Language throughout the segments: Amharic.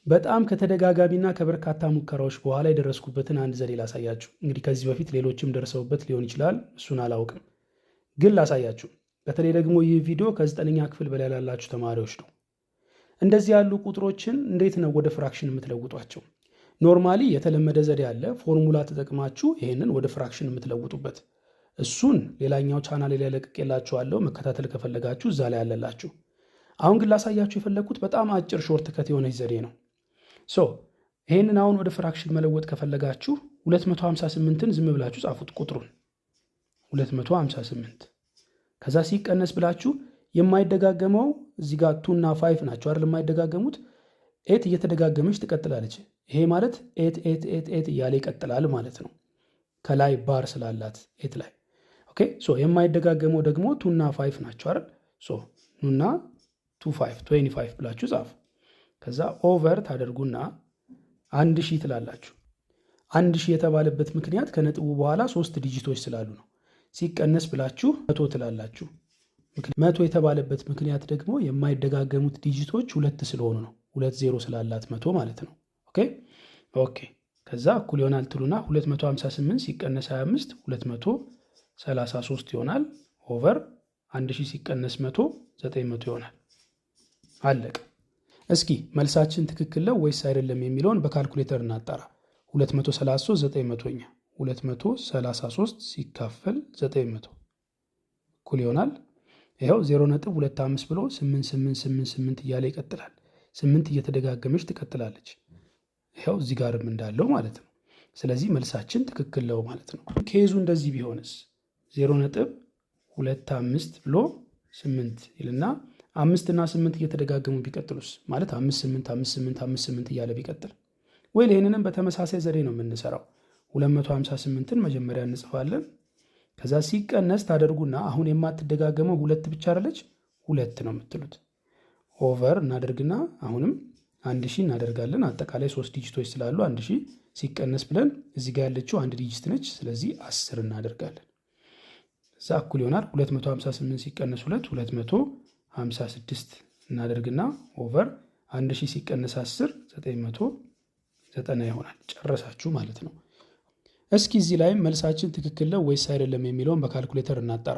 በጣም ከተደጋጋሚና ከበርካታ ሙከራዎች በኋላ የደረስኩበትን አንድ ዘዴ ላሳያችሁ። እንግዲህ ከዚህ በፊት ሌሎችም ደርሰውበት ሊሆን ይችላል፣ እሱን አላውቅም፣ ግን ላሳያችሁ። በተለይ ደግሞ ይህ ቪዲዮ ከ9ኛ ክፍል በላይ ላላችሁ ተማሪዎች ነው። እንደዚህ ያሉ ቁጥሮችን እንዴት ነው ወደ ፍራክሽን የምትለውጧቸው? ኖርማሊ የተለመደ ዘዴ አለ፣ ፎርሙላ ተጠቅማችሁ ይህንን ወደ ፍራክሽን የምትለውጡበት። እሱን ሌላኛው ቻናል ላይ ለቅቄላችኋለሁ፣ መከታተል ከፈለጋችሁ እዛ ላይ አለላችሁ። አሁን ግን ላሳያችሁ የፈለግኩት በጣም አጭር ሾርት ከት የሆነች ዘዴ ነው። ይህንን አሁን ወደ ፍራክሽን መለወጥ ከፈለጋችሁ 258ን ዝም ብላችሁ ጻፉት ቁጥሩን 258። ከዛ ሲቀነስ ብላችሁ የማይደጋገመው እዚህ ጋር 2 እና 5 ናቸው አይደል? የማይደጋገሙት ኤት እየተደጋገመች ትቀጥላለች። ይሄ ማለት ኤት እያለ ይቀጥላል ማለት ነው። ከላይ ባር ስላላት ኤት ላይ ኦኬ። የማይደጋገመው ደግሞ 2 እና 5 ናቸው አይደል? ኑና 25 ብላችሁ ጻፉ። ከዛ ኦቨር ታደርጉና 1000 ትላላችሁ። 1000 የተባለበት ምክንያት ከነጥቡ በኋላ 3 ዲጂቶች ስላሉ ነው። ሲቀነስ ብላችሁ 100 ትላላችሁ። 100 የተባለበት ምክንያት ደግሞ የማይደጋገሙት ዲጂቶች 2 ስለሆኑ ነው። 2 0 ስላላት 100 ማለት ነው። ኦኬ ከዛ እኩል ይሆናል ትሉና 258 ሲቀነስ 25 233 ይሆናል። ኦቨር 1000 ሲቀነስ 100 900 ይሆናል። አለቀ። እስኪ መልሳችን ትክክል ነው ወይስ አይደለም የሚለውን በካልኩሌተር እናጣራ። 233 900ኛ 233 ሲካፈል 900 እኩል ይሆናል ይኸው 0.25 ብሎ 8888 እያለ ይቀጥላል። 8 እየተደጋገመች ትቀጥላለች። ይኸው እዚህ ጋርም እንዳለው ማለት ነው። ስለዚህ መልሳችን ትክክል ነው ማለት ነው። ኬዙ እንደዚህ ቢሆንስ 0.25 ብሎ 8 ይልና 5 እና 8 እየተደጋገሙ ቢቀጥሉስ ማለት 58 እያለ ቢቀጥል ወይ ይህንንም በተመሳሳይ ዘዴ ነው የምንሰራው። 258ን መጀመሪያ እንጽፋለን። ከዛ ሲቀነስ ታደርጉና አሁን የማትደጋገመው 2 ብቻ አይደለች 2 ነው የምትሉት። ኦቨር እናደርግና አሁንም 1000 እናደርጋለን። አጠቃላይ 3 ዲጂቶች ስላሉ 1000 ሲቀነስ ብለን እዚህ ጋር ያለችው 1 ዲጂት ነች። ስለዚህ 10 እናደርጋለን። እዛ እኩል ይሆናል 258 ሲቀነስ 256 እናደርግና ኦቨር 1000 ሲቀነስ 10 990 ይሆናል። ጨረሳችሁ ማለት ነው። እስኪ እዚህ ላይ መልሳችን ትክክል ነው ወይስ አይደለም የሚለውን በካልኩሌተር እናጣራ።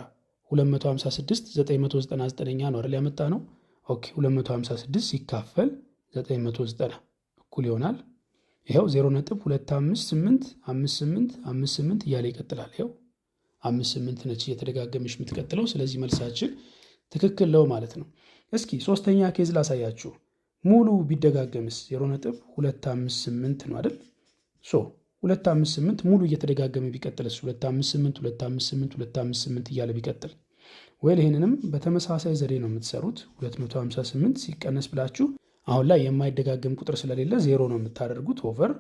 256 999ኛ ነው አይደል ያመጣ ነው። ኦኬ 256 ሲካፈል 990 እኩል ይሆናል ይሄው 0.25858 እያለ ይቀጥላል። ይሄው 58 ነች እየተደጋገመች የምትቀጥለው። ስለዚህ መልሳችን ትክክል ነው ማለት ነው። እስኪ ሶስተኛ ኬዝ ላሳያችሁ። ሙሉ ቢደጋገምስ 0.258 ነው አይደል? 258 ሙሉ እየተደጋገመ ቢቀጥልስ 258 እያለ ቢቀጥል ወይ ይህንንም በተመሳሳይ ዘዴ ነው የምትሰሩት። 258 ሲቀነስ ብላችሁ አሁን ላይ የማይደጋገም ቁጥር ስለሌለ 0 ነው የምታደርጉት። ኦቨር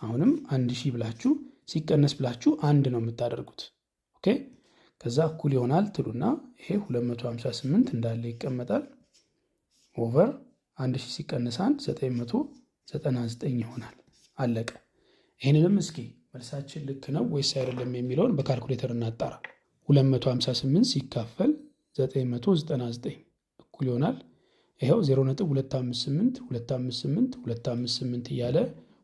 አሁንም 1000 ብላችሁ ሲቀነስ ብላችሁ 1 ነው የምታደርጉት። ኦኬ ከዛ እኩል ይሆናል ትሉና ይሄ 258 እንዳለ ይቀመጣል። ኦቨር 1000 ሲቀነስ 1 999 ይሆናል። አለቀ። ይህንንም እስኪ መልሳችን ልክ ነው ወይስ አይደለም የሚለውን በካልኩሌተር እናጣራ። 258 ሲካፈል 999 እኩል ይሆናል ይኸው 0.258 እያለ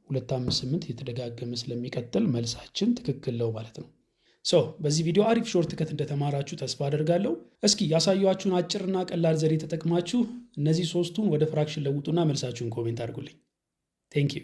258 የተደጋገመ ስለሚቀጥል መልሳችን ትክክል ነው ማለት ነው። በዚህ ቪዲዮ አሪፍ ሾርት ከት እንደተማራችሁ ተስፋ አደርጋለሁ። እስኪ ያሳየኋችሁን አጭርና ቀላል ዘዴ ተጠቅማችሁ እነዚህ ሶስቱን ወደ ፍራክሽን ለውጡና መልሳችሁን ኮሜንት አድርጉልኝ። ቴንክ ዩ